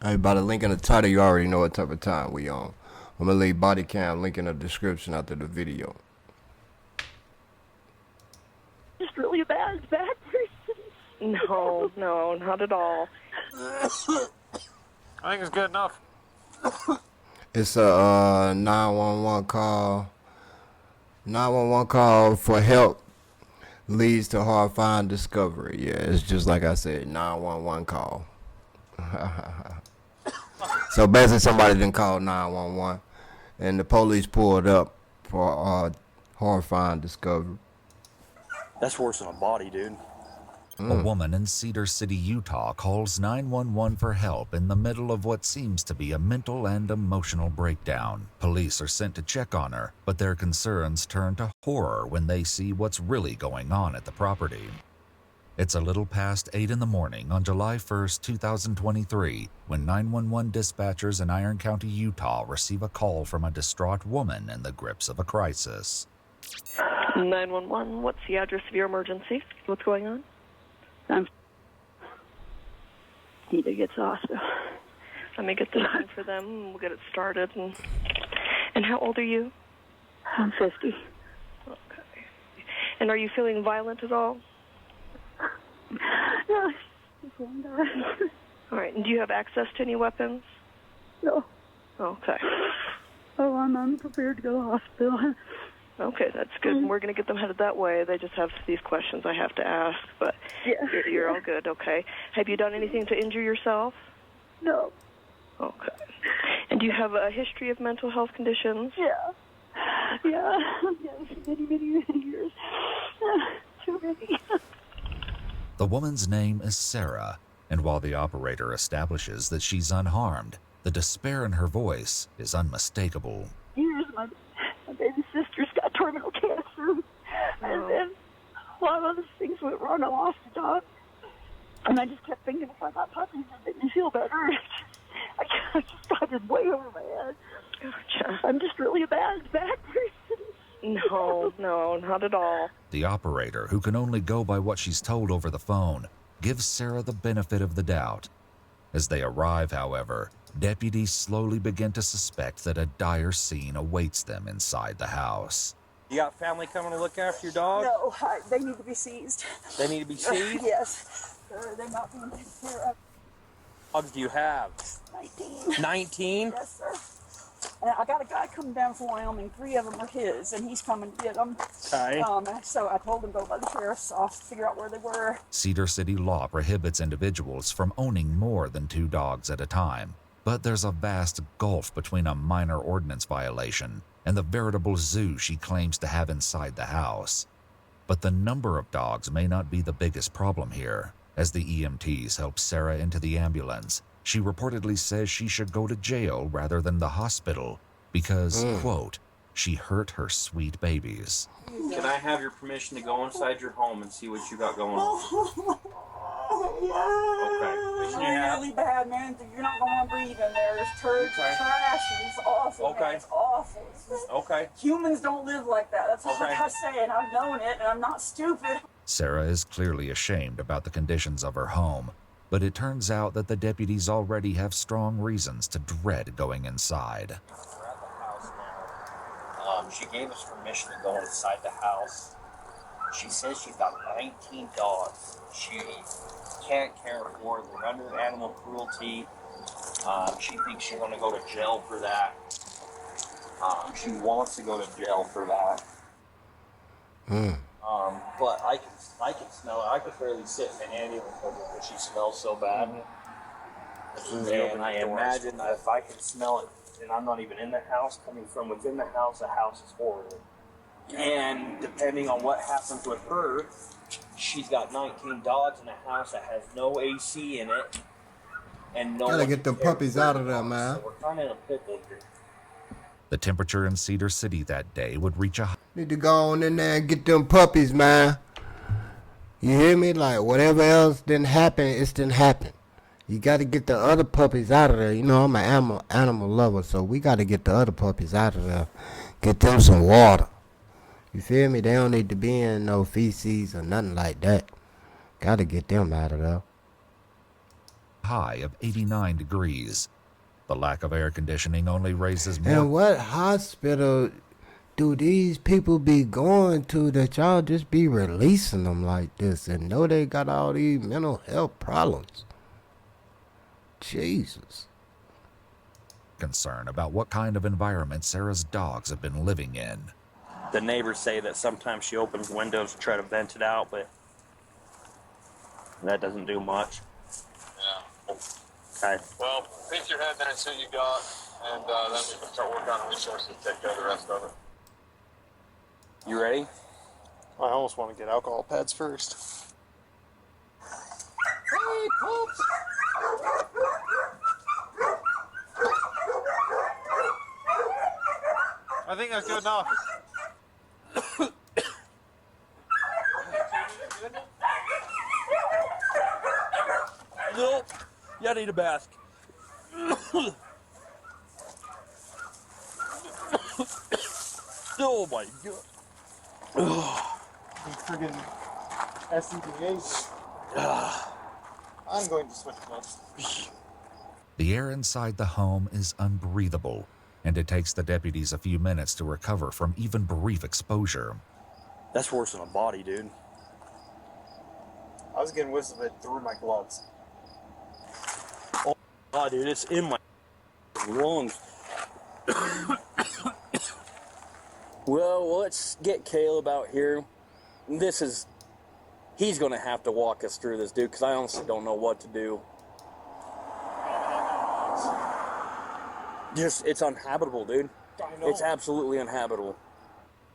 Hey, by the link in the title, you already know what type of time we on. I'm gonna leave body cam link in the description after the video. Just really a bad person. No, no, not at all. I think it's good enough. It's a 911 call. 911 call for help leads to horrifying discovery. Yeah, it's just like I said, 911 call. So basically, somebody didn't call 911, and the police pulled up for horrifying discovery. That's worse than a body, dude. A woman in Cedar City, Utah calls 911 for help in the middle of what seems to be a mental and emotional breakdown. Police are sent to check on her, but their concerns turn to horror when they see what's really going on at the property. It's a little past 8 in the morning on July 1st, 2023, when 911 dispatchers in Iron County, Utah receive a call from a distraught woman in the grips of a crisis. 911, what's the address of your emergency? What's going on? Need to get to the hospital. Let me get the time for them, and we'll get it started. And how old are you? I'm 50. Okay. And are you feeling violent at all? No, just one guy. All right, and do you have access to any weapons? No. Okay. Oh, I'm unprepared to go to the hospital. Okay, that's good. We're going to get them headed that way. They just have these questions I have to ask, but Yeah. you're all good, okay. Have you done anything to injure yourself? No. Okay. And do you have a history of mental health conditions? Yeah. Yeah. Yes, many years. Too many. The woman's name is Sarah, and while the operator establishes that she's unharmed, the despair in her voice is unmistakable. Years, my baby sister's got terminal cancer. And then a lot of other things went wrong. I lost a dog. And I just kept thinking if I got puppies, it'd make me feel better. I just got it way over my head. Gotcha. I'm just really a bad person. No, not at all. The operator, who can only go by what she's told over the phone, gives Sarah the benefit of the doubt. As they arrive, however, deputies slowly begin to suspect that a dire scene awaits them inside the house. You got family coming to look after your dog? No, they need to be seized. They need to be seized? Yes. They're not being taken care of. Dogs do you have? 19. 19? Yes, sir. And I got a guy coming down from Wyoming. 3 of them are his, and he's coming to get them. Okay. So I told him to go by the sheriff's office, figure out where they were. Cedar City law prohibits individuals from owning more than 2 dogs at a time, but there's a vast gulf between a minor ordinance violation and the veritable zoo she claims to have inside the house. But the number of dogs may not be the biggest problem here. As the EMTs help Sarah into the ambulance, she reportedly says she should go to jail rather than the hospital because, quote, she hurt her sweet babies. Can I have your permission to go inside your home and see what you got going on? Okay. It's really bad, man. You're not going to breathe in there. There's turds, trash, and it's awful. Okay. Man. It's awful. It's just, Okay. humans don't live like that. That's all I gotta say, and I've known it, and I'm not stupid. Sarah is clearly ashamed about the conditions of her home, but it turns out that the deputies already have strong reasons to dread going inside. We're at the house now. She gave us permission to go inside the house. She says she's got 19 dogs. She can't care for. They're under animal cruelty. She thinks she's going to go to jail for that. She wants to go to jail for that. But I can smell it. I could barely sit in the ambulance because she smells so bad. And I imagine that if I can smell it, and I'm not even in the house, coming from within the house is horrible. And depending on what happens with her, she's got 19 dogs in a house that has no AC in it. And no Gotta get them puppies out of there, dogs, man. So we're kind of in a pickle here. The temperature in Cedar City that day would reach a Need to go on in there and get them puppies, man. You hear me? Like, whatever else didn't happen, it didn't happen. You got to get the other puppies out of there. You know, I'm an animal lover, so we got to get the other puppies out of there. Get them some water. You feel me? They don't need to be in no feces or nothing like that. Got to get them out of there. high of 89 degrees. The lack of air conditioning only raises more. And what hospital do these people be going to that y'all just be releasing them like this and know they got all these mental health problems? Jesus. Concern about what kind of environment Sarah's dogs have been living in. The neighbors say that sometimes she opens windows to try to vent it out, but that doesn't do much. Yeah. Okay. Well, pick your head there and see what you got, and then we can start working on resources to take care of the rest of it. You ready? I almost want to get alcohol pads first. Hey, Pops! I think that's good enough. Nope. You need a bath. Oh my god. Friggin' SCBH. I'm going to switch gloves. The air inside the home is unbreathable, and it takes the deputies a few minutes to recover from even brief exposure. That's worse than a body, dude. I was getting whiffs of it through my gloves. Oh, dude, it's in my lungs. Well, let's get Caleb out here. He's gonna have to walk us through this, dude, because I honestly don't know what to do. It's unhabitable, dude. It's absolutely unhabitable.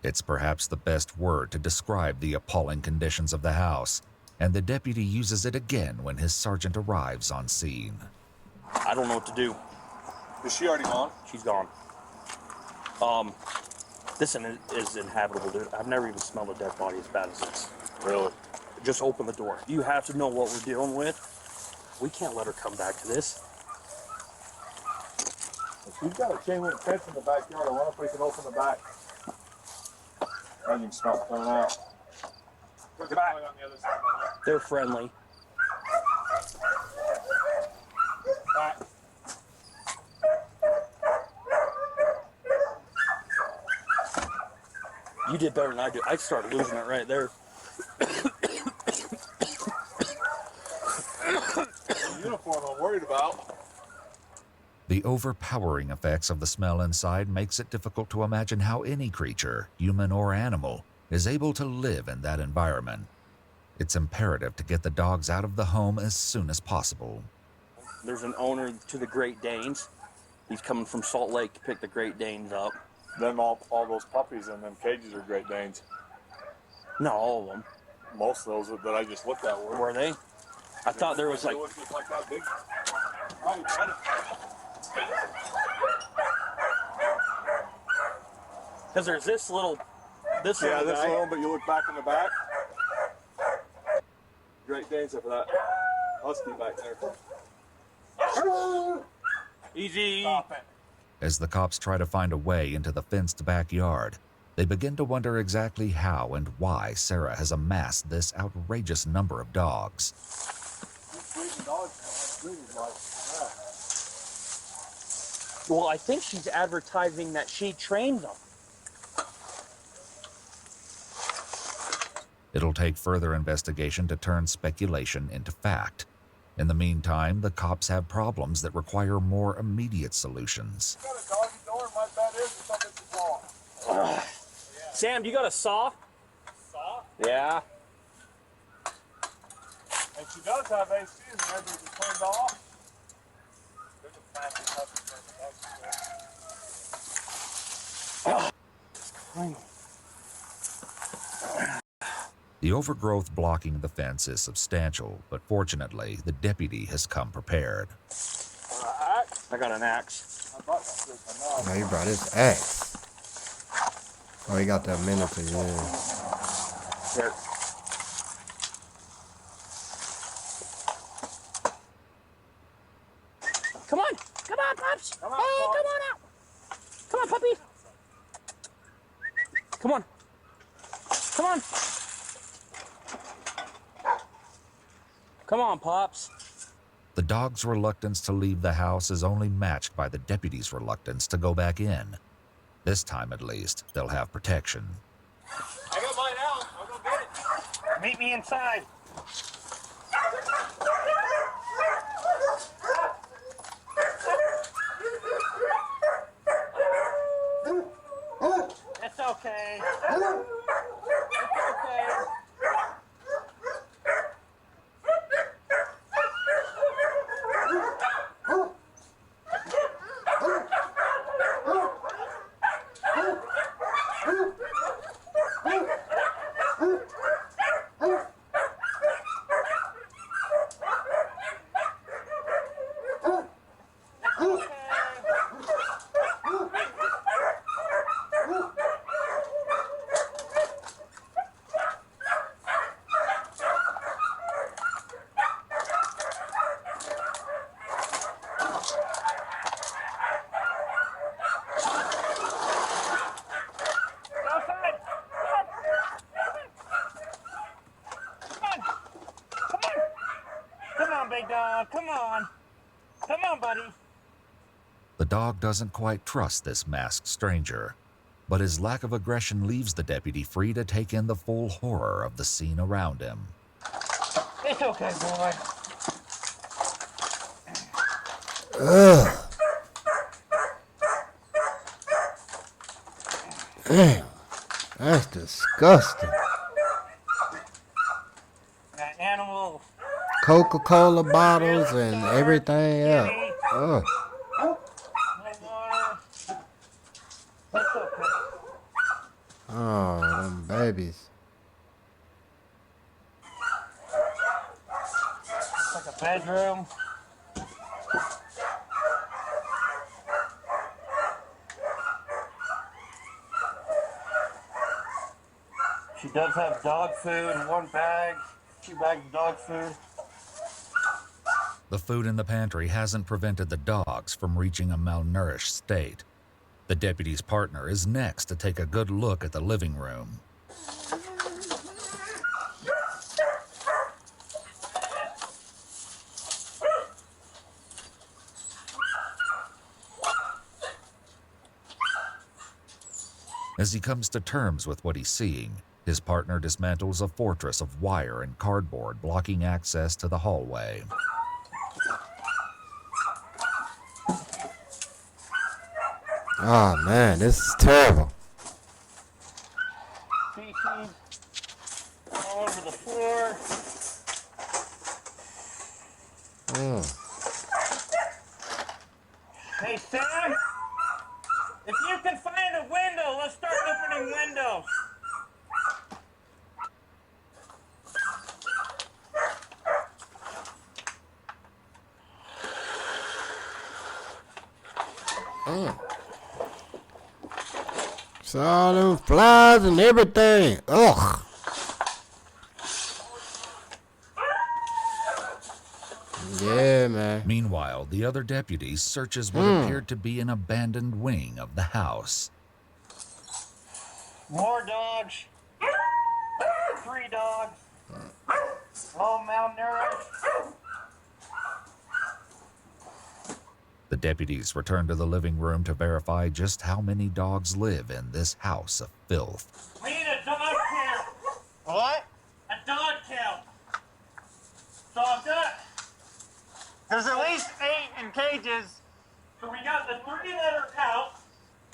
It's perhaps the best word to describe the appalling conditions of the house, and the deputy uses it again when his sergeant arrives on scene. I don't know what to do. Is she already gone? She's gone. This is inhabitable, dude. I've never even smelled a dead body as bad as this. Really? Just open the door. You have to know what we're dealing with. We can't let her come back to this. If you've got a chain link fence in the backyard, I wonder if we can open the back. And you can start coming out. Look at back on the other side. They're friendly. Back. You did better than I did. I started losing it right there. Uniform I'm worried about. The overpowering effects of the smell inside makes it difficult to imagine how any creature, human or animal, is able to live in that environment. It's imperative to get the dogs out of the home as soon as possible. There's an owner to the Great Danes. He's coming from Salt Lake to pick the Great Danes up. Them all those puppies in them cages are Great Danes. Not all of them. Most of those that I just looked at were. Were they? I thought there was like... They look just like that big. Because there's this little... This Yeah, little this guy. one, but you look back in the back. Great Danes up for that husky back there. Easy. Stop it. As the cops try to find a way into the fenced backyard, they begin to wonder exactly how and why Sarah has amassed this outrageous number of dogs. Well, I think she's advertising that she trains them. It'll take further investigation to turn speculation into fact. In the meantime, the cops have problems that require more immediate solutions. Sam, do you got a saw? Saw? Yeah. And she does have AC in there, but it's turned off. There's a plastic cover for the The overgrowth blocking the fence is substantial, but fortunately, the deputy has come prepared. I got an axe. Oh, he brought his axe. Oh, he got that miniature, yeah. Here. Come on, Pops. Come on, hey, come on out. Come on, puppy. Come on. Come on. Come on, Pops. The dog's reluctance to leave the house is only matched by the deputy's reluctance to go back in. This time, at least, they'll have protection. I got mine out. I'll go get it. Meet me inside. It's okay. It's okay. Big dog, come on. Come on, buddy. The dog doesn't quite trust this masked stranger, but his lack of aggression leaves the deputy free to take in the full horror of the scene around him. It's okay, boy. Ugh. Damn. That's disgusting. That animal. Coca-Cola bottles and everything else. Ugh. Oh, them babies. It's like a bedroom. She does have dog food in one bag, 2 bags of dog food. The food in the pantry hasn't prevented the dogs from reaching a malnourished state. The deputy's partner is next to take a good look at the living room. As he comes to terms with what he's seeing, his partner dismantles a fortress of wire and cardboard blocking access to the hallway. Oh man, this is terrible. Feces all over the floor. Hey, Sam, if you can find a window, let's start opening windows. Saw them flies and everything. Ugh. Yeah, man. Meanwhile, the other deputy searches what appeared to be an abandoned wing of the house. More dogs. 3 dogs. All malnourished. The deputies return to the living room to verify just how many dogs live in this house of filth. We need a dog count. What? A dog count. So I've got... There's at least 8 in cages. So we got the 3 that are out,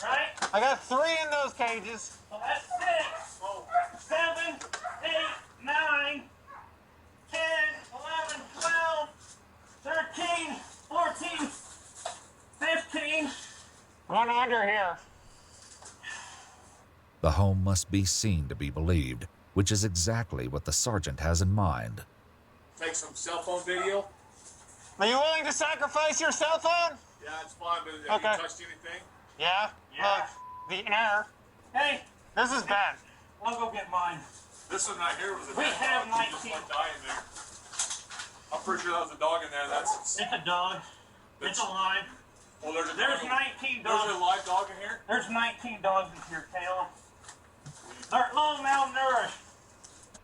right? I got 3 in those cages. So that's 6, 7, 8, 9, 10, 11, 12, 13, 14, 15. One under here. The home must be seen to be believed, which is exactly what the sergeant has in mind. Take some cell phone video. Are you willing to sacrifice your cell phone? Yeah, it's fine, but have Okay. you touched anything? Yeah. Yeah. The air. Hey, this is bad. I'll go get mine. This one right here was a We dead have dog. There's 19. one dying there. I'm pretty sure that was a dog in there. That's It's a dog. It's alive. well. There's 19 There's dogs. a live dog in here. There's 19 dogs in here, Caleb. They're all malnourished.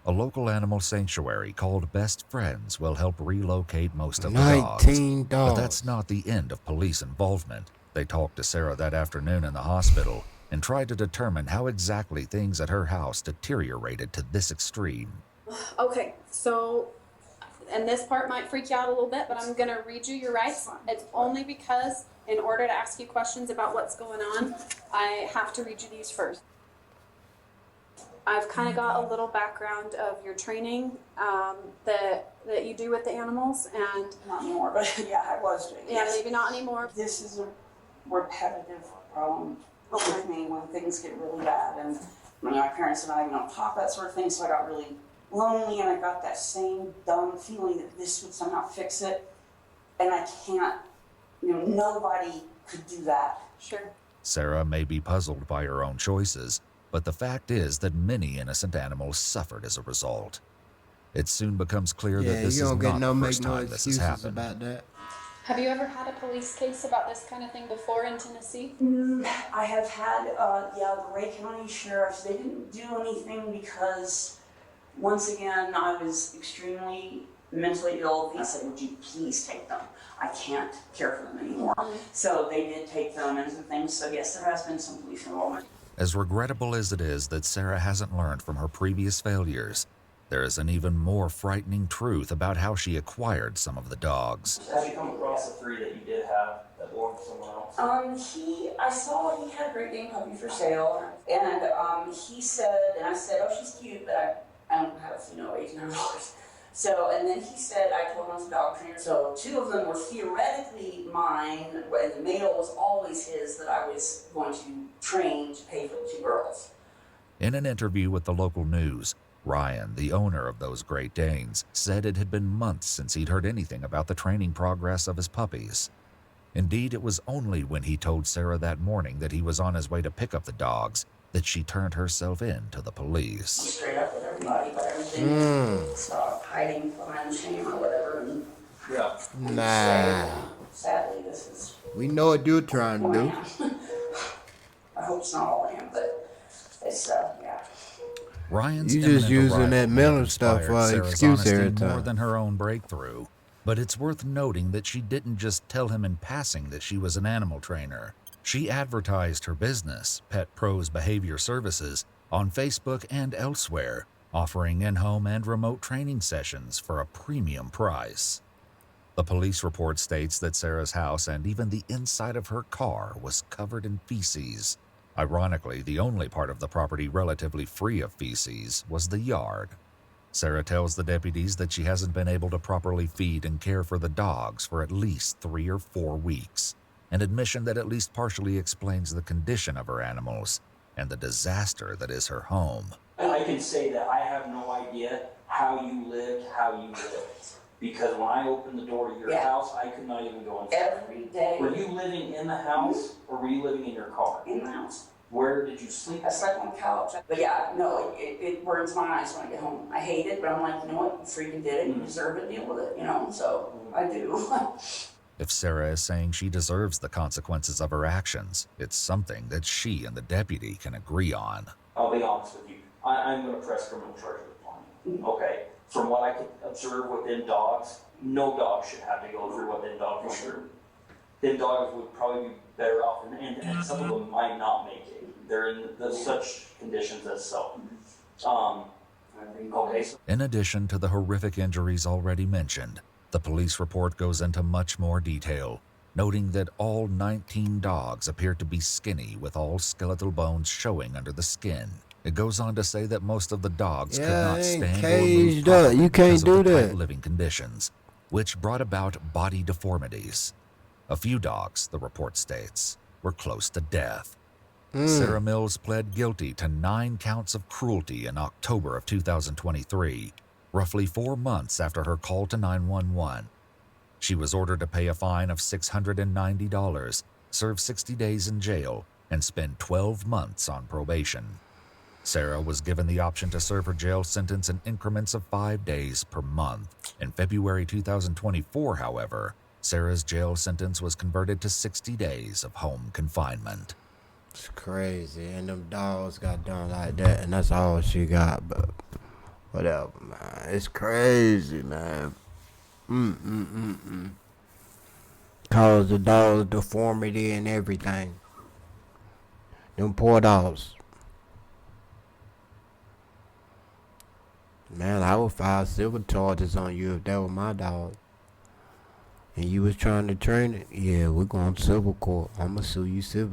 A local animal sanctuary called Best Friends will help relocate most of the dogs. 19 But dogs. that's not the end of police involvement. They talked to Sarah that afternoon in the hospital and tried to determine how exactly things at her house deteriorated to this extreme. Okay, so, and this part might freak you out a little bit, but I'm going to read you your rights. It's only because in order to ask you questions about what's going on, I have to read you these first. I've kind of got a little background of your training that you do with the animals, and Not anymore, but yeah, I was doing. yeah, maybe not anymore. This is a repetitive problem with me when things get really bad, and my parents and I, talk that sort of thing. So I got really lonely, and I got that same dumb feeling that this would somehow fix it, and I can't. Nobody could do that. Sure. Sarah may be puzzled by her own choices, but the fact is that many innocent animals suffered as a result. It soon becomes clear that this you is don't get not no the make first no time this has excuses happened. about that. Have you ever had a police case about this kind of thing before in Tennessee? I have had, the Ray County Sheriffs, they didn't do anything because, once again, I was extremely mentally ill. I said, would you please take them? I can't care for them anymore. So they did take them and some things. So yes, there has been some police involvement. As regrettable as it is that Sarah hasn't learned from her previous failures, there is an even more frightening truth about how she acquired some of the dogs. Have you come across the 3 that you did have that belonged to someone else? I saw he had a Great Dane puppy for sale, and he said, and I said, oh, she's cute, but I don't have $800. So, and then he said, I told him I was a dog trainer. So 2 of them were theoretically mine, and the male was always his that I was going to train to pay for the 2 girls. In an interview with the local news, Ryan, the owner of those Great Danes, said it had been months since he'd heard anything about the training progress of his puppies. Indeed, it was only when he told Sarah that morning that he was on his way to pick up the dogs that she turned herself in to the police. Straight up with everybody, but everything stopped hiding behind shame or whatever. And Yeah. Nah. sadly, this is We know what you're trying to who I do. am. I hope it's not all I am, but it's, yeah. Ryan's You just imminent using arrival that may have mental stuff inspired for an Sarah's excuse honesty every more time. than her own breakthrough. But it's worth noting that she didn't just tell him in passing that she was an animal trainer. She advertised her business, Pet Pros Behavior Services, on Facebook and elsewhere, offering in-home and remote training sessions for a premium price. The police report states that Sarah's house and even the inside of her car was covered in feces. Ironically, the only part of the property relatively free of feces was the yard. Sarah tells the deputies that she hasn't been able to properly feed and care for the dogs for at least 3 or 4 weeks, an admission that at least partially explains the condition of her animals and the disaster that is her home. I can say that I have no idea how you lived. Because when I opened the door to your house, I could not even go inside. Every day. Were you living in the house or were you living in your car? In the house. Where did you sleep? I slept on the couch. But yeah, no, it burns my eyes when I get home. I hate it, but I'm like, you know what? You freaking did it. You deserve it. Deal with it, So I do. If Sarah is saying she deserves the consequences of her actions, it's something that she and the deputy can agree on. I'll be honest with you. I'm going to press criminal charges upon you. Okay. From what I could observe within dogs, no dog should have to go through what them dogs go through. Them dogs would probably be better off, and some of them might not make it. They're in such conditions as so. Okay. So In addition to the horrific injuries already mentioned, the police report goes into much more detail, noting that all 19 dogs appear to be skinny with all skeletal bones showing under the skin. It goes on to say that most of the dogs could not they ain't stand or move caged up. properly You can't because of do the tight that. living conditions, which brought about body deformities. A few dogs, the report states, were close to death. Sarah Mills pled guilty to 9 counts of cruelty in October of 2023, roughly 4 months after her call to 911. She was ordered to pay a fine of $690, serve 60 days in jail, and spend 12 months on probation. Sarah was given the option to serve her jail sentence in increments of 5 days per month. In February 2024, however, Sarah's jail sentence was converted to 60 days of home confinement. It's crazy. And them dogs got done like that, and that's all she got. But Whatever, man. It's crazy, man. Cause the dog's deformity and everything. Them poor dogs. Man, I would file civil charges on you if that was my dog. And you was trying to train it. Yeah, we're going to civil court. I'ma sue you civil.